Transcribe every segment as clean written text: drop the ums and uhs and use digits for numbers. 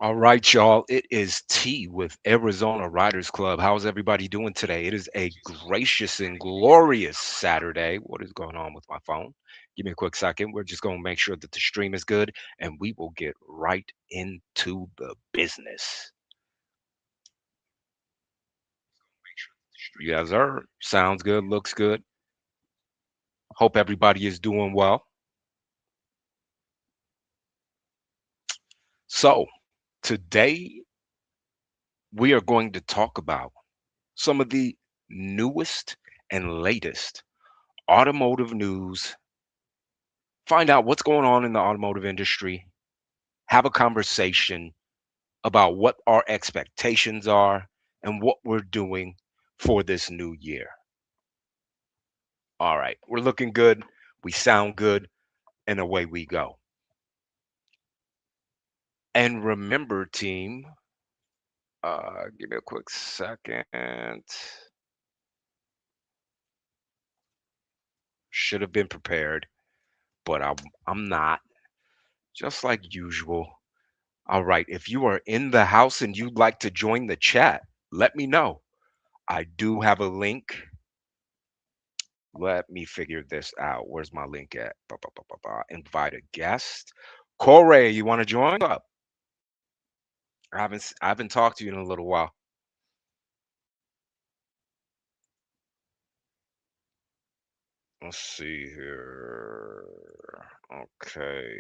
All right, y'all. It is T with Arizona Riders Club. How's everybody doing today? It is a gracious and glorious Saturday. What is going on with my phone? Give me a quick second. We're just going to make sure that the stream is good and we will get right into the business. Yes, sir. Sounds good. Looks good. Hope everybody is doing well. So, today we are going to talk about some of the newest and latest automotive news, find out what's going on in the automotive industry, have a conversation about what our expectations are and what we're doing for this new year. All right, we're looking good, we sound good, and away we go. And remember, team, give me a quick second. Should have been prepared, but I'm not, just like usual. All right, if you are in the house and you'd like to join the chat, let me know. I do have a link. Let me figure this out. Where's my link at? Invite a guest. Corey, you want to join? What's up? I haven't talked to you in a little while. Let's see here. Okay.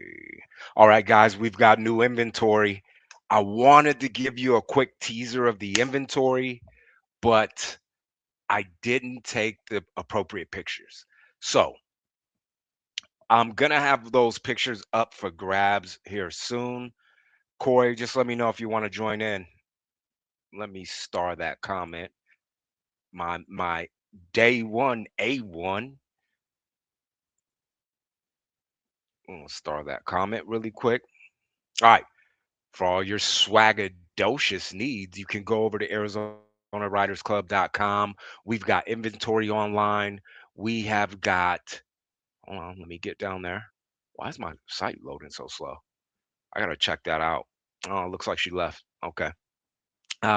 All right, guys, we've got new inventory. I wanted to give you a quick teaser of the inventory, but I didn't take the appropriate pictures. So I'm gonna have those pictures up for grabs here soon. Corey, just let me know if you want to join in. Let me star that comment. My day one A1. I'm gonna star that comment really quick. All right. For all your swagadocious needs, you can go over to ArizonaRidersClub.com. We've got inventory online. We have got, hold on, let me get down there. Why is my site loading so slow? I gotta check that out. Oh, it looks like she left. Okay.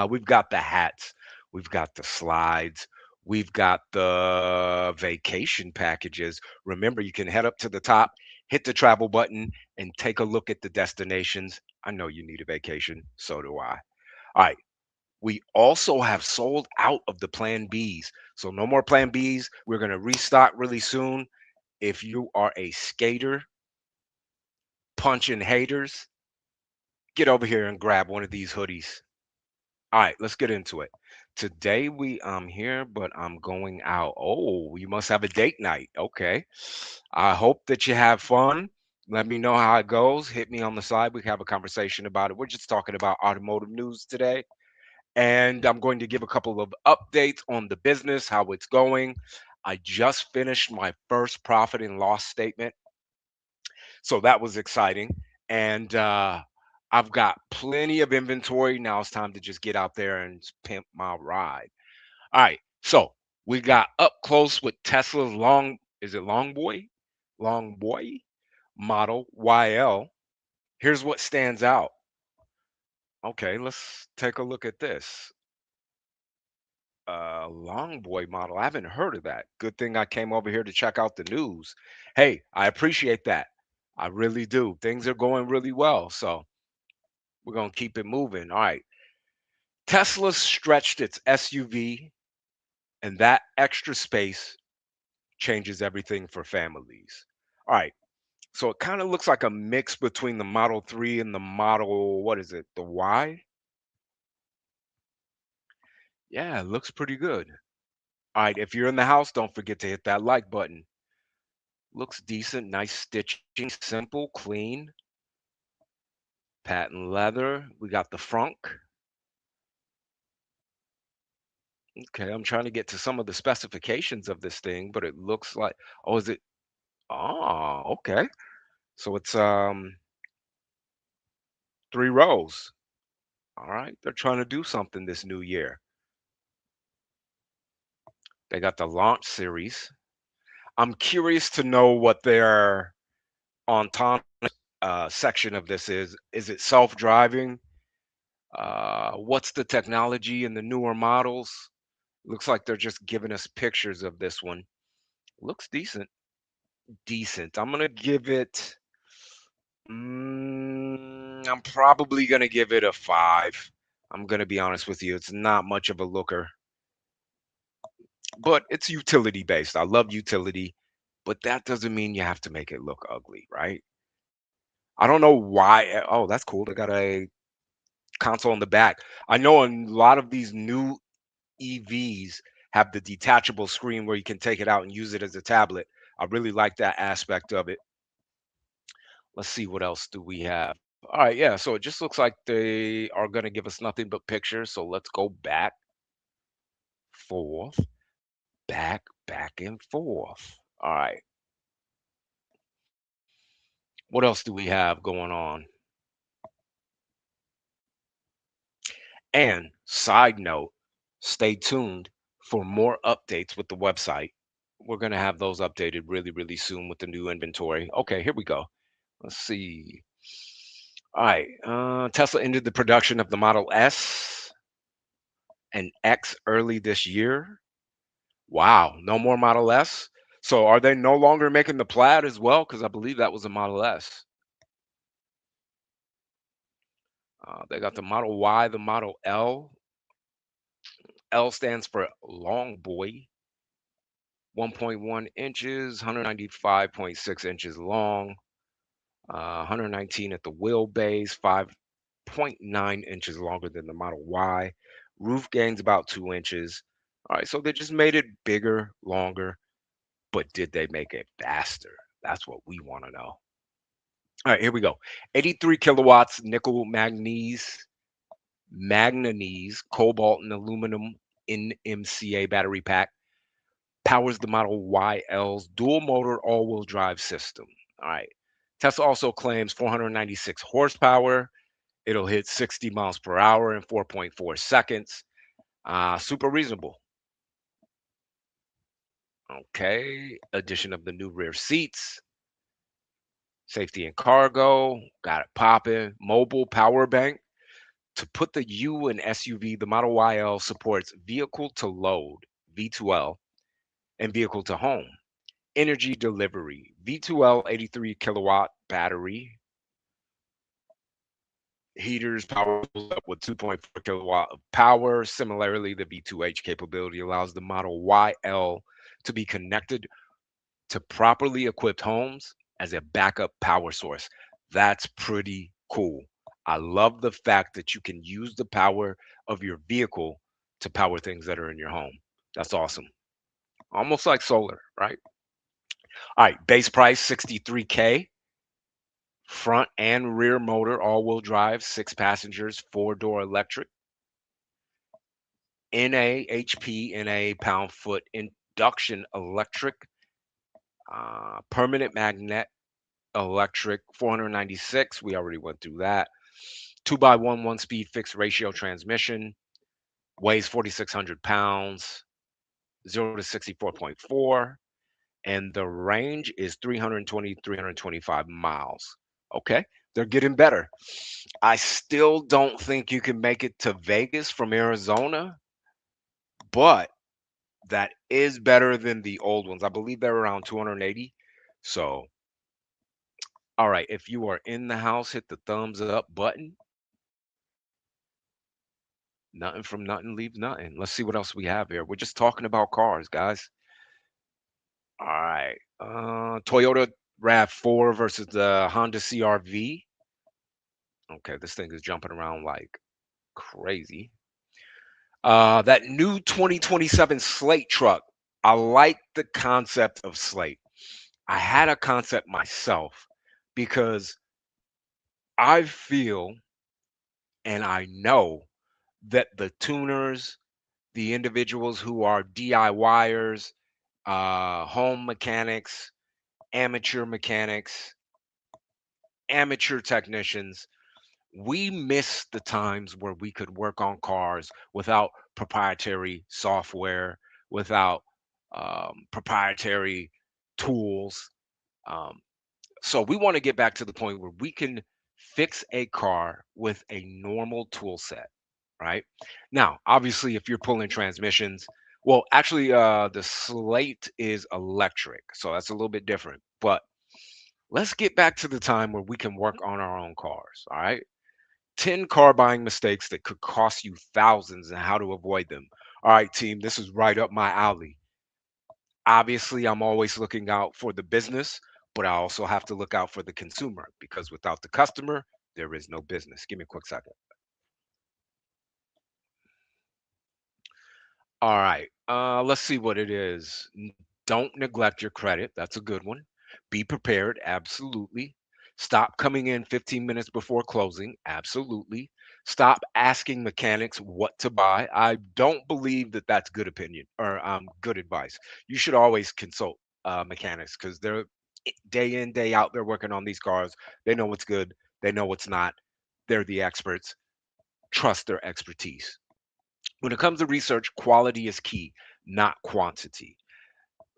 We've got the hats, we've got the slides, we've got the vacation packages. Remember, you can head up to the top, hit the travel button, and take a look at the destinations. I know you need a vacation, so do I. All right. We also have sold out of the Plan Bs. So no more Plan Bs. We're going to restock really soon. If you are a skater, punching haters, get over here and grab one of these hoodies. All right, let's get into it. Today I'm here, but I'm going out. Oh, you must have a date night. Okay. I hope that you have fun. Let me know how it goes. Hit me on the side. We can have a conversation about it. We're just talking about automotive news today. And I'm going to give a couple of updates on the business, how it's going. I just finished my first profit and loss statement. So that was exciting. And I've got plenty of inventory. Now it's time to just get out there and pimp my ride. All right. So we got up close with Tesla's is it Long Boy? Long Boy model YL. Here's what stands out. Okay, let's take a look at this. Long Boy model. I haven't heard of that. Good thing I came over here to check out the news. Hey, I appreciate that. I really do. Things are going really well. So we're going to keep it moving. All right. Tesla stretched its SUV, and that extra space changes everything for families. All right. So it kind of looks like a mix between the Model 3 and the Model, what is it, the Y? Yeah, it looks pretty good. All right. If you're in the house, don't forget to hit that like button. Looks decent, nice stitching, simple, clean, patent leather. We got the frunk. Okay, I'm trying to get to some of the specifications of this thing, but it looks like, oh, is it? Oh, okay. So it's 3 rows. All right, they're trying to do something this new year. They got the launch series. I'm curious to know what their autonomous section of this is. Is it self-driving? What's the technology in the newer models? Looks like they're just giving us pictures of this one. Looks decent. Decent. I'm gonna give it. I'm probably gonna give it a 5. I'm gonna be honest with you. It's not much of a looker, but it's utility based. I love utility, but that doesn't mean you have to make it look ugly, right? I don't know why. Oh, that's cool. They got a console in the back. I know a lot of these new EVs have the detachable screen where you can take it out and use it as a tablet. I really like that aspect of it. Let's see what else do we have. All right, yeah. So it just looks like they are going to give us nothing but pictures. So let's go back, forth, back and forth. All right. What else do we have going on? And side note, stay tuned for more updates with the website. We're going to have those updated really, really soon with the new inventory. Okay, here we go. Let's see. All right. Tesla ended the production of the Model S and X early this year. Wow, no more Model S. So are they no longer making the Plaid as well? Because I believe that was a Model S. They got the Model Y, the Model L. L stands for Long Boy, 1.1 inches, 195.6 inches long, 119 at the wheelbase, 5.9 inches longer than the Model Y. Roof gains about 2 inches. All right, so they just made it bigger, longer, but did they make it faster? That's what we want to know. All right, here we go. 83 kilowatts nickel manganese, cobalt, and aluminum NMCA battery pack powers the Model YL's dual motor all wheel drive system. All right. Tesla also claims 496 horsepower. It'll hit 60 miles per hour in 4.4 seconds. Super reasonable. Okay. Addition of the new rear seats, safety and cargo. Got it popping. Mobile power bank. To put the U in SUV, the Model YL supports vehicle to load, V2L, and vehicle to home. Energy delivery, V2L 83 kilowatt battery, heaters power up with 2.4 kilowatt of power. Similarly, the V2H capability allows the Model YL to be connected to properly equipped homes as a backup power source. That's pretty cool. I love the fact that you can use the power of your vehicle to power things that are in your home. That's awesome. Almost like solar, right? All right, base price 63K, front and rear motor, all-wheel drive, 6 passengers, four-door electric, NA pound-foot induction electric, permanent magnet electric, 496. We already went through that. 2x1 one-speed fixed ratio transmission, weighs 4,600 pounds, 0 to 64.4, and the range is 320, 325 miles. Okay, they're getting better. I still don't think you can make it to Vegas from Arizona, but that is better than the old ones. I believe they're around 280. So, all right, if you are in the house, hit the thumbs up button. Nothing from nothing leaves nothing. Let's see what else we have here. We're just talking about cars, guys. All right. Toyota RAV4 versus the Honda CRV. Okay, this thing is jumping around like crazy. That new 2027 Slate truck. I like the concept of Slate. I had a concept myself because I feel and I know that the tuners, the individuals who are DIYers, home mechanics, amateur mechanics, amateur technicians, we miss the times where we could work on cars without proprietary software, without proprietary tools. Um, so we want to get back to the point where we can Fix a car with a normal tool set, right? Now, obviously, if you're pulling transmissions, well, actually, the Slate is electric, so that's a little bit different. But let's get back to the time where we can work on our own cars, all right? 10 car buying mistakes that could cost you thousands and how to avoid them. All right, team, this is right up my alley. Obviously, I'm always looking out for the business, but I also have to look out for the consumer because without the customer, there is no business. Give me a quick second. All right. Let's see what it is. Don't neglect your credit. That's a good one. Be prepared. Absolutely. Stop coming in 15 minutes before closing. Absolutely. Stop asking mechanics what to buy. I don't believe that that's good opinion or good advice. You should always consult mechanics because they're day in, day out, they're working on these cars. They know what's good. They know what's not. They're the experts. Trust their expertise. When it comes to research, quality is key, not quantity.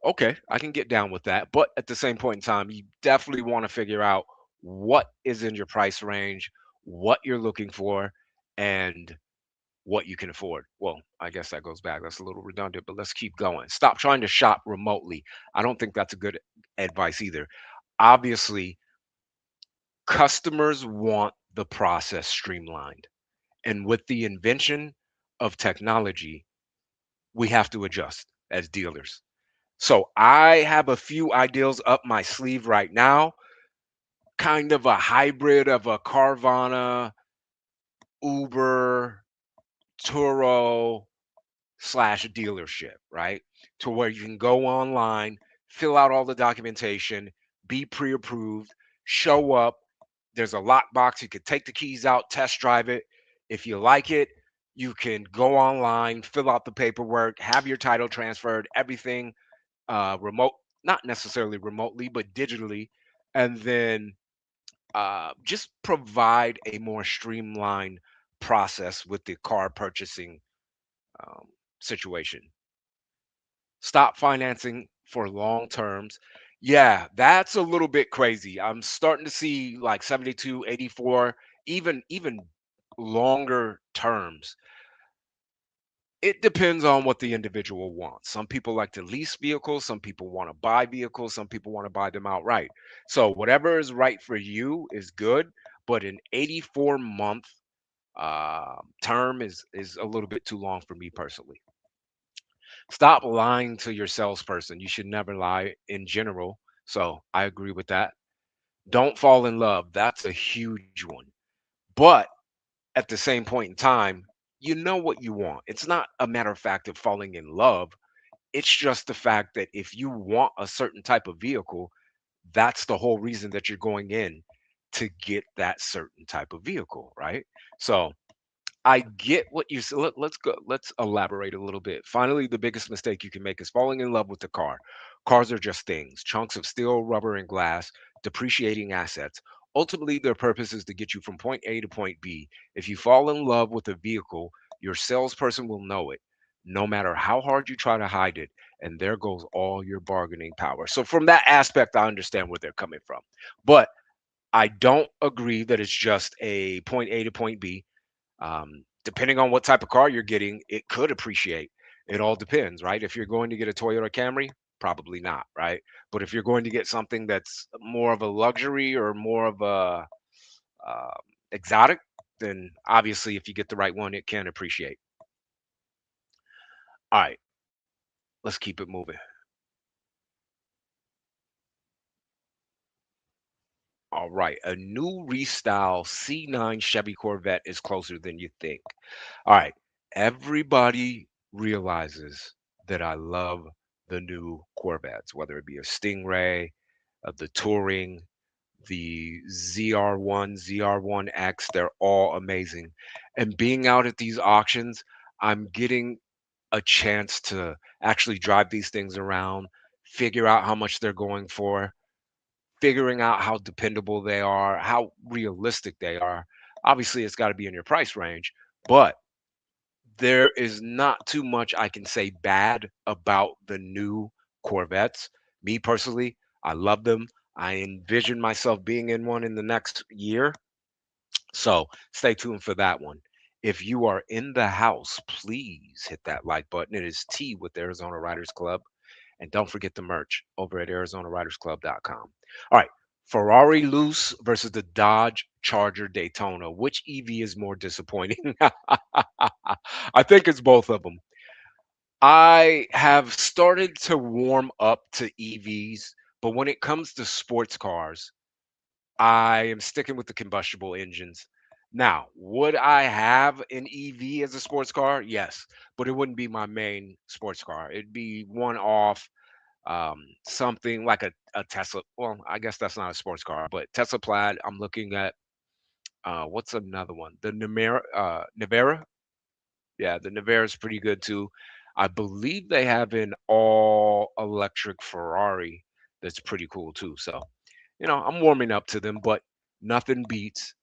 Okay, I can get down with that. But at the same point in time, you definitely want to figure out what is in your price range, what you're looking for, and what you can afford. Well, I guess that goes back. That's a little redundant, but let's keep going. Stop trying to shop remotely. I don't think that's a good advice either. Obviously, customers want the process streamlined. And with the invention of technology, we have to adjust as dealers. So I have a few ideas up my sleeve right now, kind of a hybrid of a Carvana, Uber, Turo slash dealership, right? To where you can go online, fill out all the documentation, be pre-approved, show up. There's a lockbox. You could take the keys out, test drive it. If you like it, you can go online, fill out the paperwork, have your title transferred, everything remote, not necessarily remotely, but digitally, and then just provide a more streamlined process with the car purchasing um, situation. Stop financing for long terms. Yeah, that's a little bit crazy. I'm starting to see like 72, 84, even longer terms. It depends on what the individual wants. Some people like to lease vehicles, some people want to buy vehicles, some people want to buy them outright. So whatever is right for you is good, but an 84-month term is a little bit too long for me personally. Stop lying to your salesperson. You should never lie in general. So I agree with that. Don't fall in love. That's a huge one. But at the same point in time, you know what you want. It's not a matter of fact of falling in love. It's just the fact that if you want a certain type of vehicle, that's the whole reason that you're going in to get that certain type of vehicle, right? So I get what you said. Let's go. Let's elaborate a little bit. Finally, the biggest mistake you can make is falling in love with the car. Cars are just things, chunks of steel, rubber, and glass, depreciating assets. Ultimately, their purpose is to get you from point A to point B. If you fall in love with a vehicle, your salesperson will know it, no matter how hard you try to hide it. And there goes all your bargaining power. So, from that aspect, I understand where they're coming from. But I don't agree that it's just a point A to point B. Depending on what type of car you're getting, it could appreciate. It all depends, right? If you're going to get a Toyota Camry, probably not, right? But if you're going to get something that's more of a luxury or more of a um, exotic, then obviously, if you get the right one, it can appreciate. All right, let's keep it moving. All right, a new restyle C9 Chevy Corvette is closer than you think. All right, everybody realizes that I love the new Corvettes, whether it be a Stingray, the Touring, the ZR1, ZR1X, they're all amazing. And being out at these auctions, I'm getting a chance to actually drive these things around, figure out how much they're going for, figuring out how dependable they are, how realistic they are. Obviously, it's got to be in your price range, but there is not too much I can say bad about the new Corvettes. Me personally, I love them. I envision myself being in one in the next year. So stay tuned for that one. If you are in the house, please hit that like button. It is T with the Arizona Writers Club. And don't forget the merch over at ArizonaWritersClub.com. All right. Ferrari loose versus the Dodge Charger Daytona. Which EV is more disappointing? I think it's both of them. I have started to warm up to EVs, but when it comes to sports cars, I am sticking with the combustible engines. Now, would I have an EV as a sports car? Yes, but it wouldn't be my main sports car. It'd be one off, something like a Tesla. Well, I guess that's not a sports car, but Tesla Plaid. I'm looking at what's another one? The Nevera. Yeah, the Nevera is pretty good too. I believe they have an all electric Ferrari that's pretty cool too. So, I'm warming up to them, but nothing beats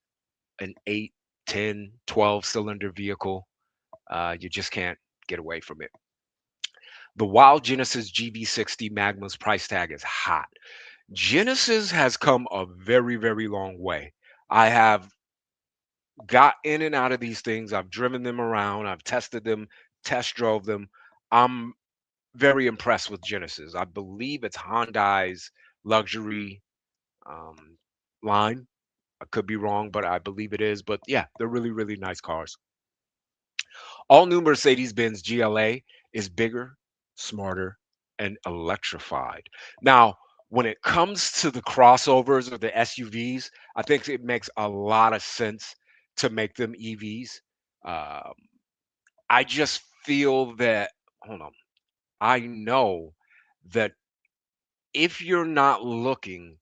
an 8, 10, 12 cylinder vehicle. You just can't get away from it. The Wild Genesis GV60 Magma's price tag is hot. Genesis has come a very, very long way. I have got in and out of these things. I've driven them around. I've tested them, test drove them. I'm very impressed with Genesis. I believe it's Hyundai's luxury um, line. I could be wrong, but I believe it is. But yeah, they're really, really nice cars. All new Mercedes-Benz GLA is bigger, smarter, and electrified. Now, when it comes to the crossovers or the SUVs, I think it makes a lot of sense to make them EVs. Um, I just feel that, hold on, I know that if you're not looking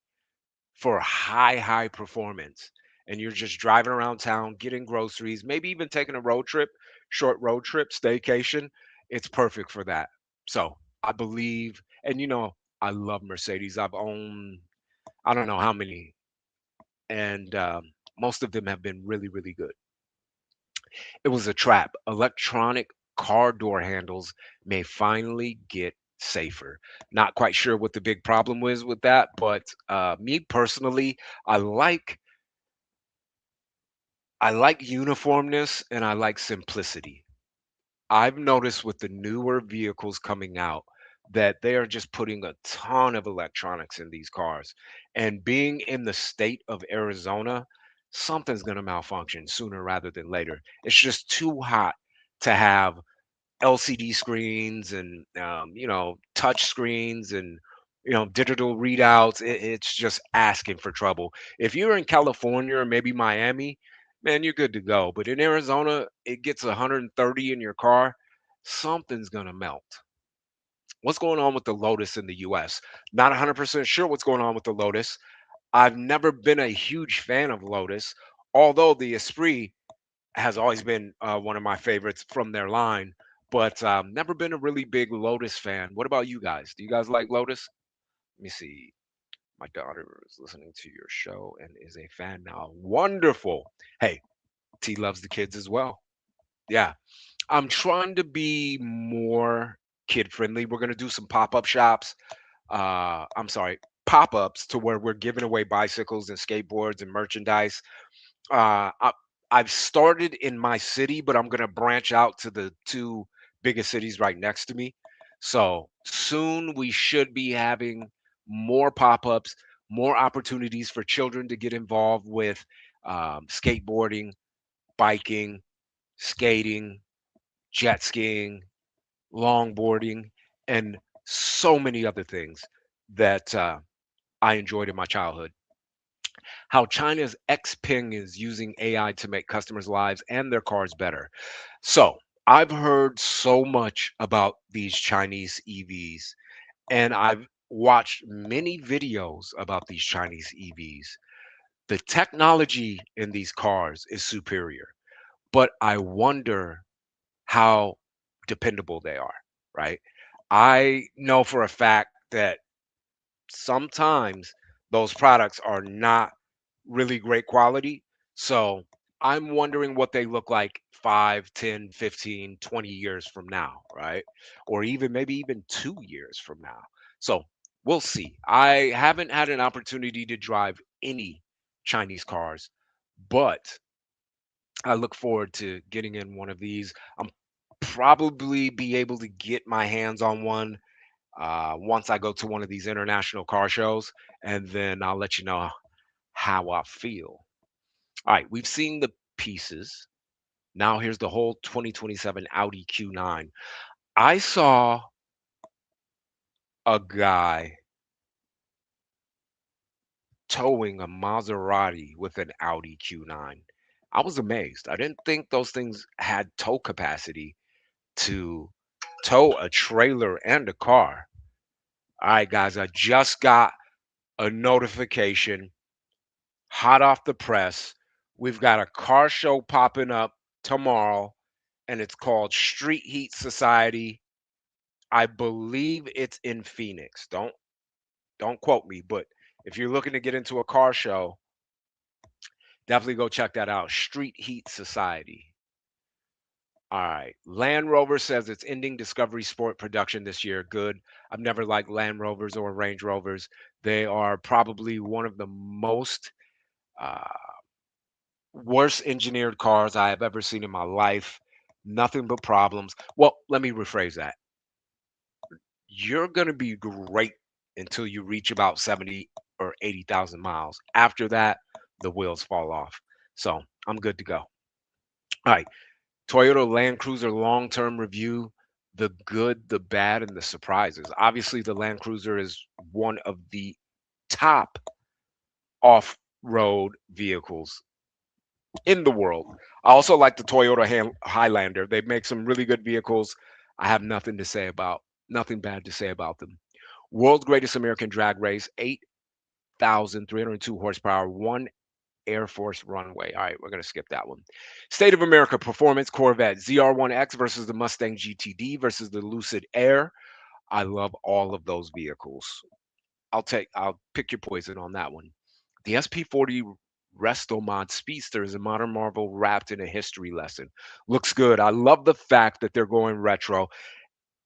for high performance and you're just driving around town, getting groceries, maybe even taking a road trip, short road trip, staycation, it's perfect for that. So I believe, and I love Mercedes. I've owned, I don't know how many, and most of them have been really, really good. It was a trap. Electronic car door handles may finally get safer. Not quite sure what the big problem was with that, but me personally, I like I like uniformness and I like simplicity. I've noticed with the newer vehicles coming out that they are just putting a ton of electronics in these cars. And being in the state of Arizona, something's going to malfunction sooner rather than later. It's just too hot to have LCD screens and touch screens and digital readouts. It's just asking for trouble. If you're in California or maybe Miami, man, you're good to go. But in Arizona, it gets 130 in your car, something's gonna melt. What's going on with the Lotus in the US? Not 100% sure what's going on with the Lotus. I've never been a huge fan of Lotus, although the Esprit has always been one of my favorites from their line, but never been a really big Lotus fan. What about you guys? Do you guys like Lotus? Let me see. My daughter is listening to your show and is a fan now. Wonderful. Hey, T loves the kids as well. Yeah. I'm trying to be more kid friendly. We're going to do some pop up shops. I'm sorry, pop ups to where we're giving away bicycles and skateboards and merchandise. uh I, I've started in my city, but I'm gonna branch out to the two biggest cities right next to me. So soon we should be having more pop-ups, more opportunities for children to get involved with skateboarding, biking, skating, jet skiing, longboarding, and so many other things that I enjoyed in my childhood. How China's Xpeng is using AI to make customers' lives and their cars better. So, I've heard so much about these Chinese EVs, and I've watched many videos about these Chinese EVs. The technology in these cars is superior, but I wonder how dependable they are, right? I know for a fact that sometimes those products are not really great quality. So I'm wondering what they look like 5, 10, 15, 20 years from now, right? Or even maybe even 2 years from now. So we'll see. I haven't had an opportunity to drive any Chinese cars, but I look forward to getting in one of these. I'm probably be able to get my hands on one once I go to one of these international car shows, and then I'll let you know how I feel. All right, we've seen the pieces. Now here's the whole 2027 Audi Q9. I saw a guy towing a Maserati with an Audi Q9. I was amazed. I didn't think those things had tow capacity to tow a trailer and a car. All right, guys, I just got a notification hot off the press. We've got a car show popping up tomorrow, and it's called Street Heat Society. I believe it's in Phoenix. Don't quote me, but if you're looking to get into a car show, definitely go check that out. Street Heat Society. All right. Land Rover says it's ending Discovery Sport production this year. Good. I've never liked Land Rovers or Range Rovers. They are probably one of the most uh, worst engineered cars I have ever seen in my life. Nothing but problems. Well, let me rephrase that. You're going to be great until you reach about 70 or 80,000 miles. After that, the wheels fall off. So I'm good to go. All right. Toyota Land Cruiser long term review, the good, the bad, and the surprises. Obviously, the Land Cruiser is one of the top off road vehicles in the world. I also like the Toyota Highlander. They make some really good vehicles. I have nothing to say about, nothing bad to say about them. World's greatest American drag race, 8,302 horsepower, one Air Force runway. All right, we're going to skip that one. State of America performance Corvette ZR1X versus the Mustang GTD versus the Lucid Air. I love all of those vehicles. I'll pick your poison on that one. The SP40 Resto Mod Speedster is a modern marvel wrapped in a history lesson. Looks good. I love the fact that they're going retro.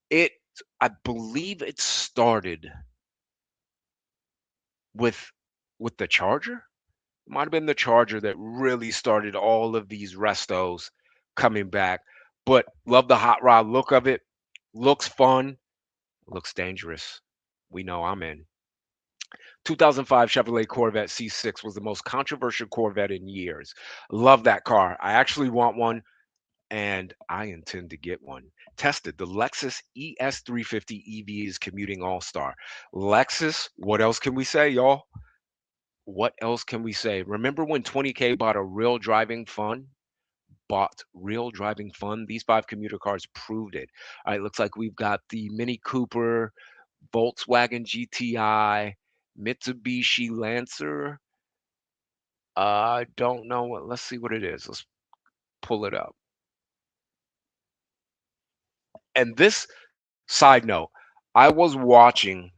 It I believe it started with the Charger. Might have been the Charger that really started all of these restos coming back. But love the hot rod look of it. Looks fun. Looks dangerous. We know I'm in. 2005 Chevrolet Corvette C6 was the most controversial Corvette in years. Love that car. I actually want one and I intend to get one. Tested the Lexus ES350 EV is commuting all star. Lexus, what else can we say, y'all? What else can we say? Remember when 20K bought a real driving fun? Bought real driving fun. These five commuter cars proved it. All right, looks like we've got the Mini Cooper, Volkswagen GTI, Mitsubishi Lancer. I don't know what. Let's see what it is. Let's pull it up. And this side note, I was watching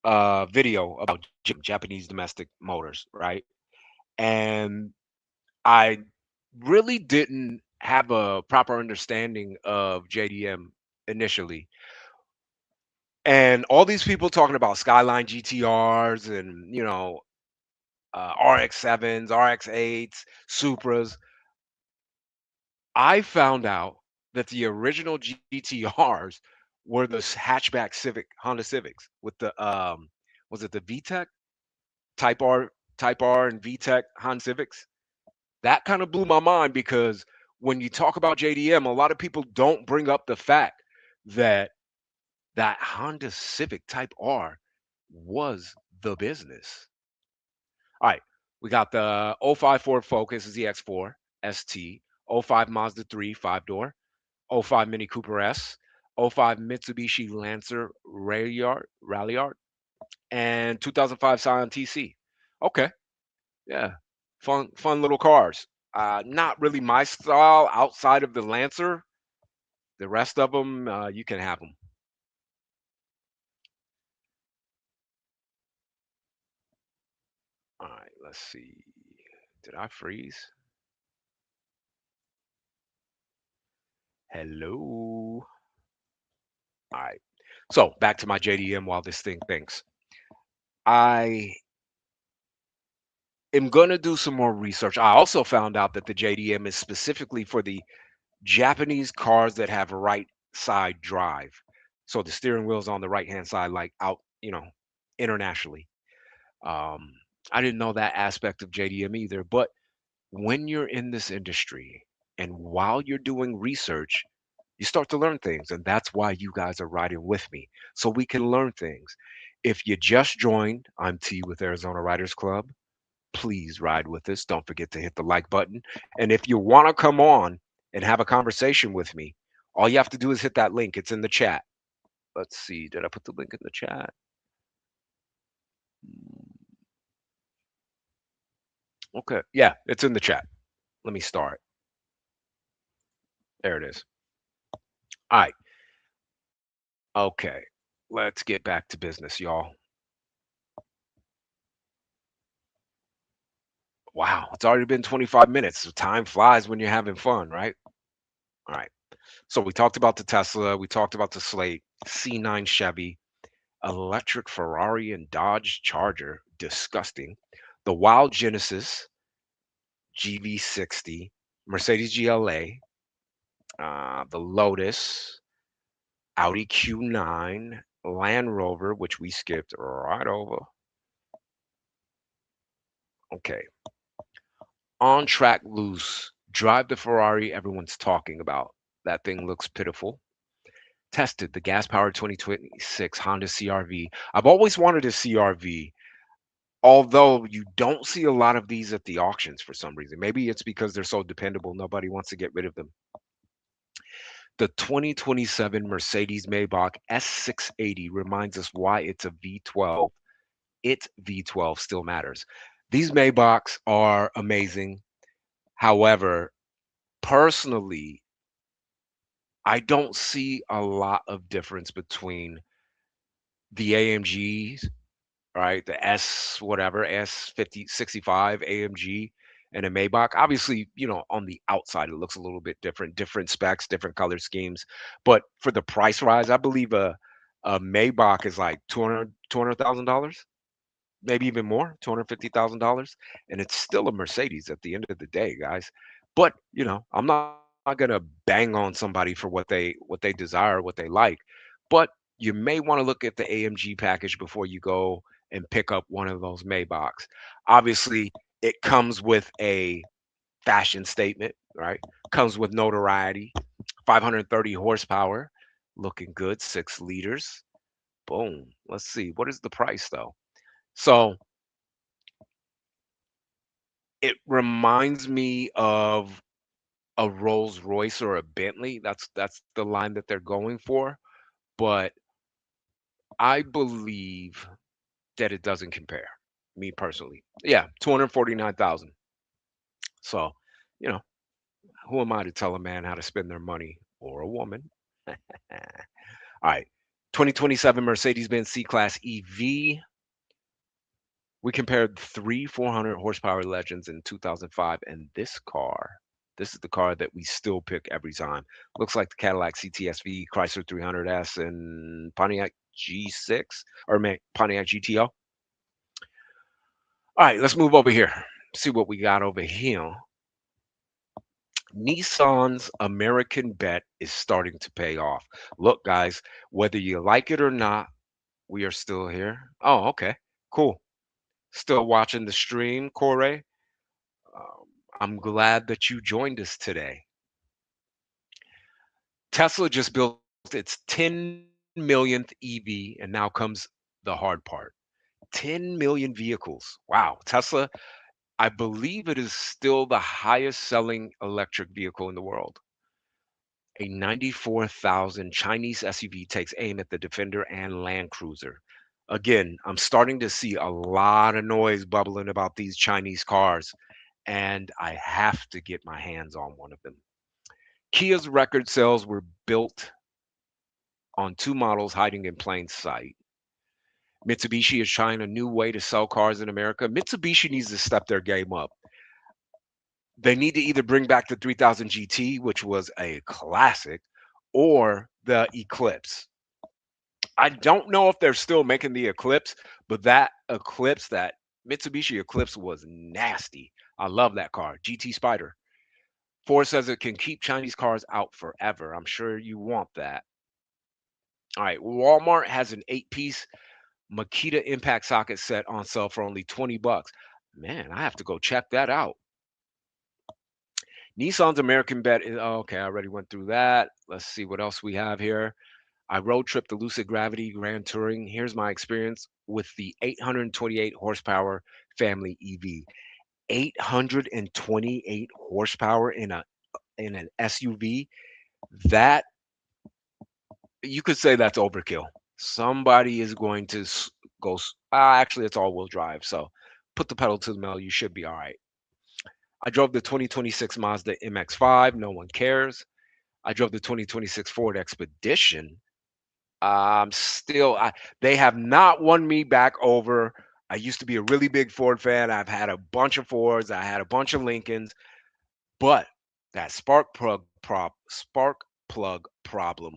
a video about Japanese domestic motors, right? And I really didn't have a proper understanding of JDM initially. And all these people talking about Skyline GTRs and, RX-7s, RX-8s, Supras. I found out that the original GTRs were the hatchback Honda Civics with the was it the VTEC Type R and VTEC Honda Civics? That kind of blew my mind because when you talk about JDM, a lot of people don't bring up the fact that that Honda Civic Type R was the business. All right, we got the '05 Ford Focus ZX4 ST, '05 Mazda 3 5-door, '05 Mini Cooper S, '05 Mitsubishi Lancer Ralliart, and 2005 Scion TC. Okay, yeah, fun little cars. Not really my style outside of the Lancer. The rest of them, you can have them. All right, let's see. Did I freeze? Hello. All right. So back to my JDM while this thing thinks. I am gonna do some more research. I also found out that the JDM is specifically for the Japanese cars that have right side drive. So the steering wheel's on the right hand side, like out, internationally. Um, I didn't know that aspect of JDM either. But when you're in this industry and while you're doing research, you start to learn things. And that's why you guys are riding with me so we can learn things. If you just joined, I'm T with Arizona Riders Club. Please ride with us. Don't forget to hit the like button. And if you want to come on and have a conversation with me, all you have to do is hit that link. It's in the chat. Let's see. Did I put the link in the chat? Okay. Yeah, it's in the chat. Let me start. There it is. All right. Okay. Let's get back to business, y'all. Wow. It's already been 25 minutes. So time flies when you're having fun, right? All right. So we talked about the Tesla. We talked about the Slate, C9 Chevy, electric Ferrari and Dodge Charger, disgusting. The Wild Genesis GV60, Mercedes GLA, the Lotus, Audi Q9, Land Rover, which we skipped right over. Okay. On track loose. Drive the Ferrari everyone's talking about. That thing looks pitiful. Tested the gas powered 2026 Honda CRV. I've always wanted a CRV. Although you don't see a lot of these at the auctions for some reason. Maybe it's because they're so dependable, nobody wants to get rid of them. The 2027 Mercedes Maybach S680 reminds us why it's a V12. Its V12 still matters. These Maybachs are amazing. However, personally, I don't see a lot of difference between the AMGs, right? The S whatever, S5065 AMG and a Maybach. Obviously, on the outside it looks a little bit different, different specs, different color schemes. But for the price rise, I believe a Maybach is like $200,000, maybe even more, $250,000, and it's still a Mercedes at the end of the day, guys. But I'm not gonna bang on somebody for what they desire, what they like. But you may want to look at the AMG package before you go and pick up one of those Maybachs. Obviously, it comes with a fashion statement, right? Comes with notoriety, 530 horsepower, looking good, 6 liters. Boom. Let's see. What is the price though? So it reminds me of a Rolls Royce or a Bentley. That's the line that they're going for, but I believe that it doesn't compare. Me personally. Yeah, 249,000. So, you know, who am I to tell a man how to spend their money or a woman? All right. 2027 Mercedes-Benz C-Class EV. We compared three 400 horsepower legends in 2005 and this car. This is the car that we still pick every time. Looks like the Cadillac CTS-V, Chrysler 300S, and Pontiac G6 or Pontiac GTO. All right, let's move over here. See what we got over here. Nissan's American bet is starting to pay off. Look, guys, whether you like it or not, we are still here. Oh, okay, cool. Still watching the stream, Corey. Um, I'm glad that you joined us today. Tesla just built its 10 millionth EV, and now comes the hard part. 10 million vehicles. Wow. Tesla, I believe it is still the highest selling electric vehicle in the world. A 94,000 Chinese SUV takes aim at the Defender and Land Cruiser. Again, I'm starting to see a lot of noise bubbling about these Chinese cars, and I have to get my hands on one of them. Kia's record sales were built on two models hiding in plain sight. Mitsubishi is trying a new way to sell cars in America. Mitsubishi needs to step their game up. They need to either bring back the 3000 GT, which was a classic, or the Eclipse. I don't know if they're still making the Eclipse, but that Eclipse, that Mitsubishi Eclipse was nasty. I love that car. GT Spider. Ford says it can keep Chinese cars out forever. I'm sure you want that. All right. Walmart has an 8-piece Makita impact socket set on sale for only 20 bucks. Man, I have to go check that out. Nissan's American bet is oh, okay. I already went through that. Let's see what else we have here. I road tripped the Lucid Gravity Grand Touring. Here's my experience with the 828 horsepower family EV. 828 horsepower in an SUV. That you could say that's overkill. Somebody is going to actually it's all-wheel drive, so put the pedal to the metal. You should be all right. I drove the 2026 Mazda MX-5. No one cares. I drove the 2026 Ford Expedition. Still, they have not won me back over. I used to be a really big Ford fan. I've had a bunch of Fords. I had a bunch of Lincolns, but that spark plug problem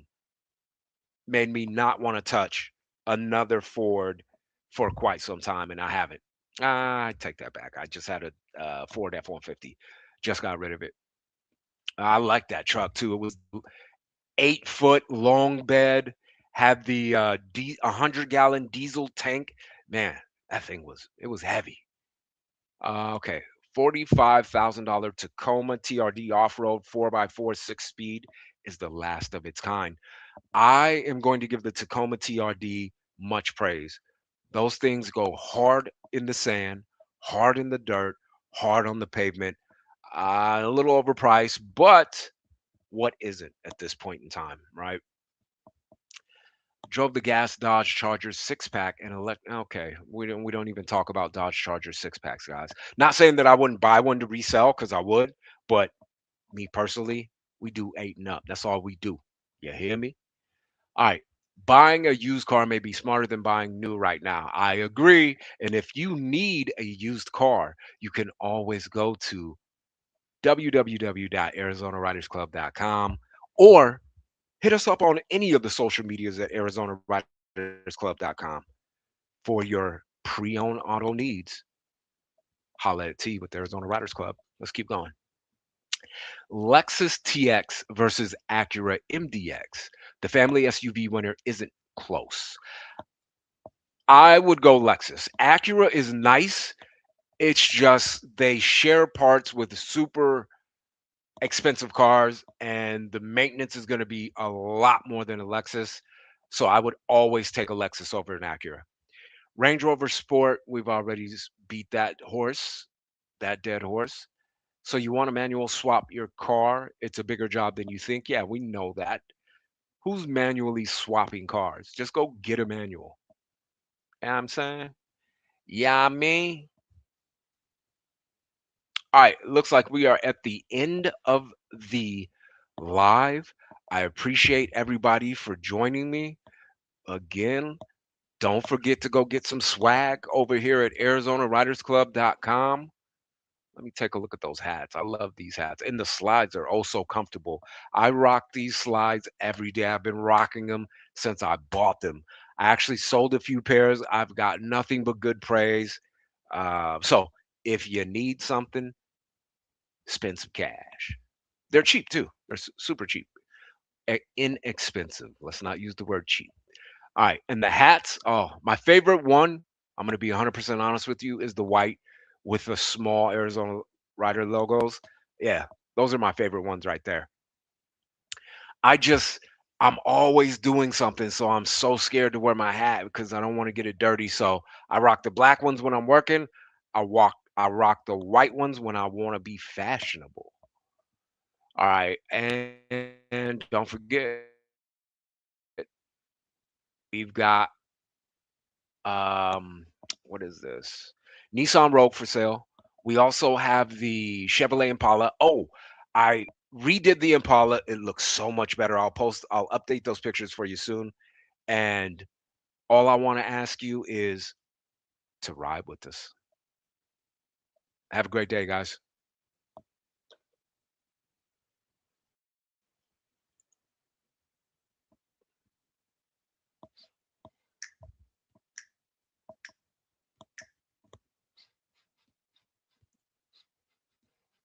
made me not want to touch another Ford for quite some time, and I haven't. I take that back. I just had a Ford F-150. Just got rid of it. I like that truck too. It was 8 foot long bed, had the 100-gallon diesel tank. Man, that thing was heavy. Okay, $45,000 Tacoma TRD off road 4x4 6 speed is the last of its kind. I am going to give the Tacoma TRD much praise. Those things go hard in the sand, hard in the dirt, hard on the pavement. A little overpriced, but what isn't at this point in time, right? Drove the gas Dodge Charger six pack and elect. Okay, we don't even talk about Dodge Charger six packs, guys. Not saying that I wouldn't buy one to resell because I would, but me personally, we do eight and up. That's all we do. You hear me? All right. Buying a used car may be smarter than buying new right now. I agree. And if you need a used car, you can always go to www.arizonaridersclub.com or hit us up on any of the social medias at arizonaridersclub.com for your pre-owned auto needs. Holla at T with Arizona Riders Club. Let's keep going. Lexus TX versus Acura MDX. The family SUV winner isn't close. I would go Lexus. Acura is nice. It's just they share parts with super expensive cars, and the maintenance is going to be a lot more than a Lexus. So I would always take a Lexus over an Acura. Range Rover Sport, we've already beat that horse, that dead horse. So you want to manual swap your car? It's a bigger job than you think. Yeah, we know that. Who's manually swapping cars? Just go get a manual. You know what I'm saying? Yeah, I mean. All right, looks like we are at the end of the live. I appreciate everybody for joining me. Again, don't forget to go get some swag over here at ArizonaRidersClub.com. Let me take a look at those hats. I love these hats. And the slides are oh so comfortable. I rock these slides every day. I've been rocking them since I bought them. I actually sold a few pairs. I've got nothing but good praise. So if you need something, spend some cash. They're cheap too. They're super cheap. Inexpensive. Let's not use the word cheap. All right. And the hats, oh, my favorite one, I'm going to be 100% honest with you, is the white with the small Arizona Rider logos. Yeah, those are my favorite ones right there. I just, I'm always doing something. So I'm so scared to wear my hat because I don't want to get it dirty. So I rock the black ones when I'm working. I rock the white ones when I want to be fashionable. All right. And don't forget, we've got what is this? Nissan Rogue for sale. We also have the Chevrolet Impala. Oh, I redid the Impala. It looks so much better. I'll update those pictures for you soon. And all I want to ask you is to ride with us. Have a great day, guys.